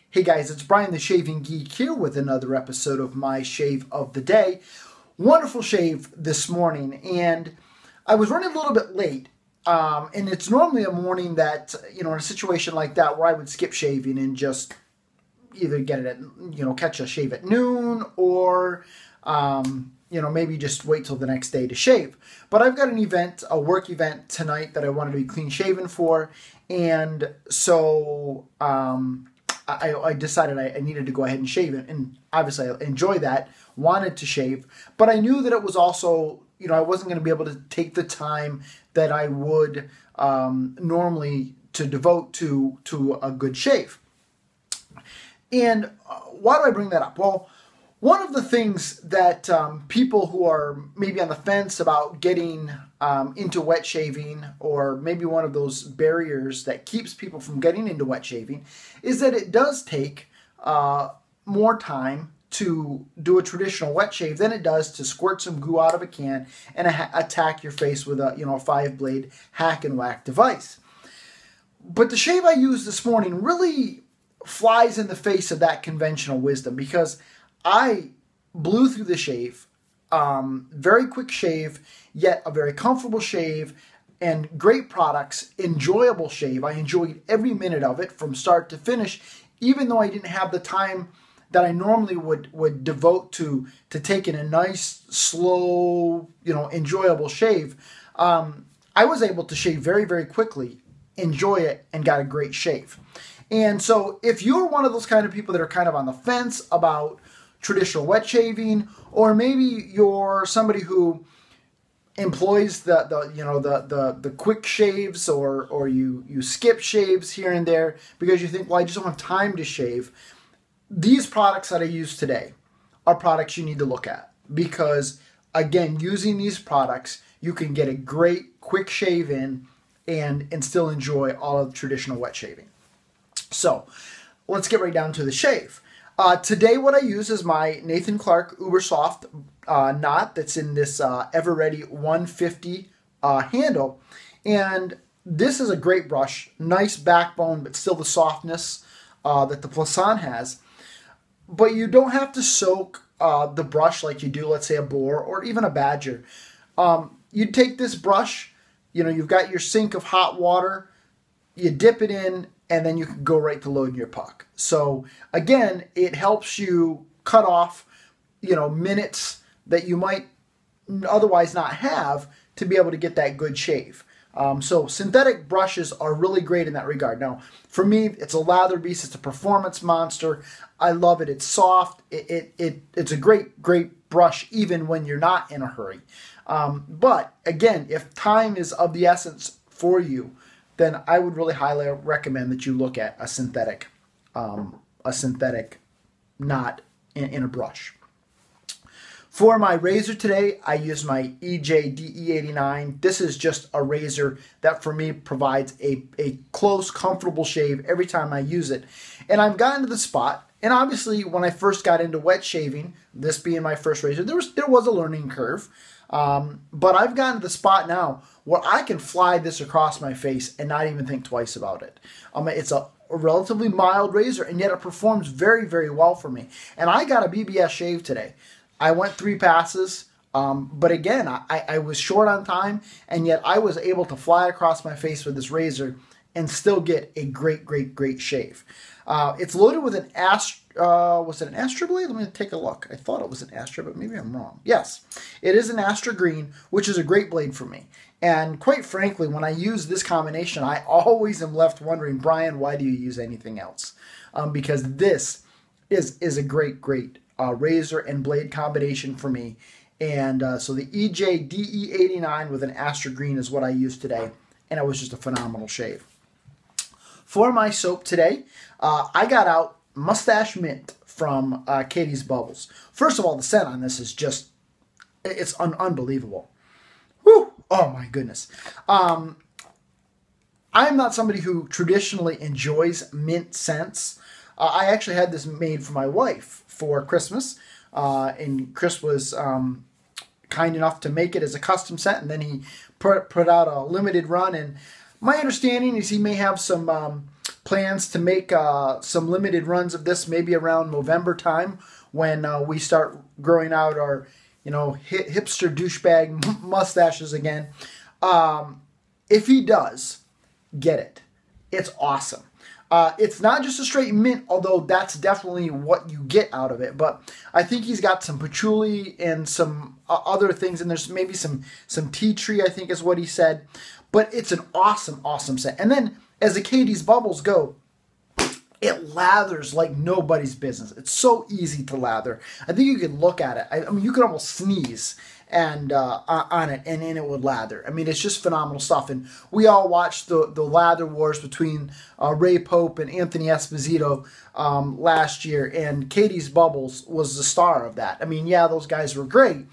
Hey guys, it's Brian the Shaving Geek here with another episode of my shave of the day. Wonderful shave this morning, and I was running a little bit late. And it's normally a morning that, in a situation like that where I would skip shaving and just either get it at, catch a shave at noon or, maybe just wait till the next day to shave. But I've got an event, a work event tonight that I wanted to be clean shaven for. And so, I decided I needed to go ahead and shave it. And obviously I enjoy that, wanted to shave, but I knew that it was also, I wasn't going to be able to take the time that I would normally to devote to a good shave. And why do I bring that up? Well, one of the things that people who are maybe on the fence about getting into wet shaving, or maybe one of those barriers that keeps people from getting into wet shaving, is that it does take more time to do a traditional wet shave than it does to squirt some goo out of a can and attack your face with a 5-blade hack and whack device. But the shave I used this morning really flies in the face of that conventional wisdom, because I blew through the shave, very quick shave, yet a very comfortable shave, and great products, enjoyable shave. I enjoyed every minute of it from start to finish, even though I didn't have the time that I normally would devote to taking a nice, slow, enjoyable shave. I was able to shave very, very quickly, enjoy it, and got a great shave. And so if you're one of those kind of people that are kind of on the fence about traditional wet shaving, or maybe you're somebody who employs the quick shaves, or you skip shaves here and there because you think, well, I just don't have time to shave, these products that I use today are products you need to look at, because again, using these products, you can get a great quick shave in and still enjoy all of the traditional wet shaving. So let's get right down to the shave. Today what I use is my Nathan Clark Ubersoft knot that's in this EverReady 150 handle. And this is a great brush, nice backbone, but still the softness that the Plaisant has. But you don't have to soak the brush like you do, let's say, a boar or even a badger. You take this brush, you've got your sink of hot water, you dip it in, and then you can go right to loading your puck. So again, it helps you cut off, minutes that you might otherwise not have to be able to get that good shave. So synthetic brushes are really great in that regard. Now, for me, it's a lather beast. It's a performance monster. I love it. It's soft. It's a great brush even when you're not in a hurry. But again, if time is of the essence for you, then I would really highly recommend that you look at a synthetic knot in a brush. For my razor today, I use my EJDE 89. This is just a razor that for me provides a close, comfortable shave every time I use it. And I've gotten to the spot, and obviously when I first got into wet shaving, this being my first razor, there was a learning curve. But I've gotten to the spot now where I can fly this across my face and not even think twice about it. It's a relatively mild razor, and yet it performs very, very well for me. And I got a BBS shave today. I went 3 passes, but again, I was short on time, and yet I was able to fly across my face with this razor and still get a great shave. It's loaded with an was it an Astra blade? Let me take a look. I thought it was an Astra, but maybe I'm wrong. Yes, it is an Astra Green, which is a great blade for me. And quite frankly, when I use this combination, I always am left wondering, Brian, why do you use anything else? Because this is a great razor and blade combination for me. And so the EJDE 89 with an Astra Green is what I used today, and it was just a phenomenal shave. For my soap today, I got out Moustache Mint from Katie's Bubbles. First of all, the scent on this is just, it's unbelievable. Whew! Oh my goodness. I'm not somebody who traditionally enjoys mint scents. I actually had this made for my wife for Christmas, and Chris was kind enough to make it as a custom scent, and then he put out a limited run, and my understanding is he may have some plans to make some limited runs of this, maybe around November time when we start growing out our, hipster douchebag mustaches again. If he does, get it. It's awesome. It's not just a straight mint, although that's definitely what you get out of it. But I think he's got some patchouli and some other things, and there's maybe some tea tree, I think is what he said. But it's an awesome, awesome scent. And then as the Katie's Bubbles go, it lathers like nobody's business. It's so easy to lather. I think you could look at it. I mean, you could almost sneeze and on it, and it would lather. I mean, it's just phenomenal stuff. And we all watched the lather wars between Ray Pope and Anthony Esposito last year, and Katie's Bubbles was the star of that. I mean, yeah, those guys were great,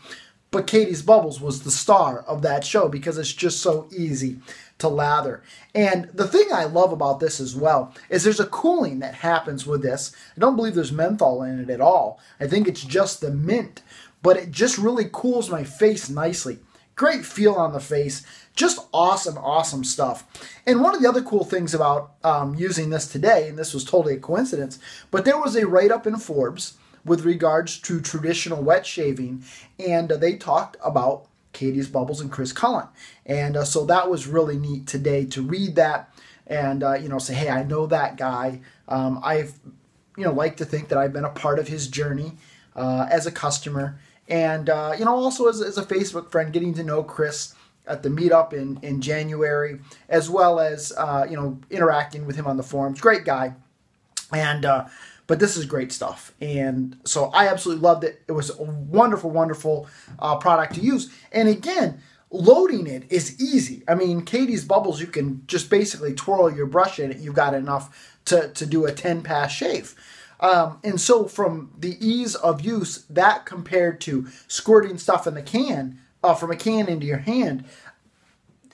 but Katie's Bubbles was the star of that show because it's just so easy to lather. And the thing I love about this as well is there's a cooling that happens with this. I don't believe there's menthol in it at all. I think it's just the mint, but it just really cools my face nicely. Great feel on the face. Just awesome, awesome stuff. And one of the other cool things about using this today, and this was totally a coincidence, but there was a write-up in Forbes with regards to traditional wet shaving, and they talked about Katie's Bubbles and Chris Cullen. And so that was really neat today to read that and, say, hey, I know that guy. I've, like to think that I've been a part of his journey as a customer. And, also as a Facebook friend, getting to know Chris at the meetup in January, as well as, interacting with him on the forums. Great guy. And, but this is great stuff. And so I absolutely loved it. It was a wonderful, wonderful product to use. And again, loading it is easy. I mean, Katie's Bubbles, you can just basically twirl your brush in it. You've got enough to do a 10-pass shave. And so from the ease of use, that compared to squirting stuff in the can, from a can into your hand,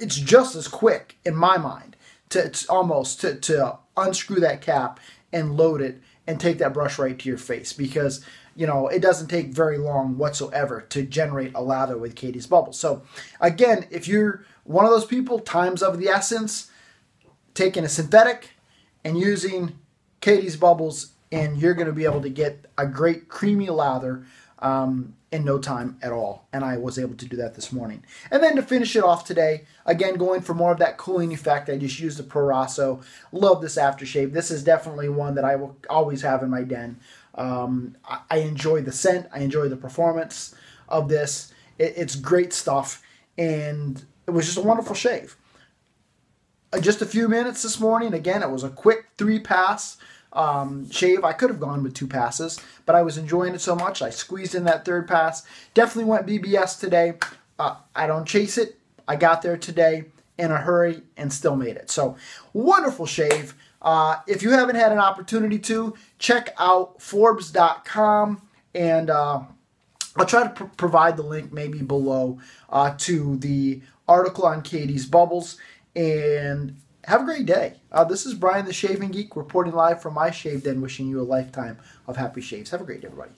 it's just as quick in my mind to unscrew that cap and load it and take that brush right to your face, because it doesn't take very long whatsoever to generate a lather with Katie's Bubbles. So again, if you're one of those people, time's of the essence, taking a synthetic and using Katie's Bubbles, and you're going to be able to get a great creamy lather in no time at all. And I was able to do that this morning. And then to finish it off today, again, going for more of that cooling effect, I just used the Proraso. Love this aftershave. This is definitely one that I will always have in my den. I enjoy the scent. I enjoy the performance of this. It's great stuff. And it was just a wonderful shave. Just a few minutes this morning. Again, it was a quick 3-pass shave. I could have gone with 2 passes, but I was enjoying it so much I squeezed in that 3rd pass. Definitely went BBS today. I don't chase it. I got there today in a hurry and still made it. So wonderful shave. If you haven't had an opportunity to, check out Forbes.com, and I'll try to provide the link maybe below to the article on Katie's Bubbles. And have a great day. This is Brian the Shaving Geek reporting live from my shave den, wishing you a lifetime of happy shaves. Have a great day, everybody.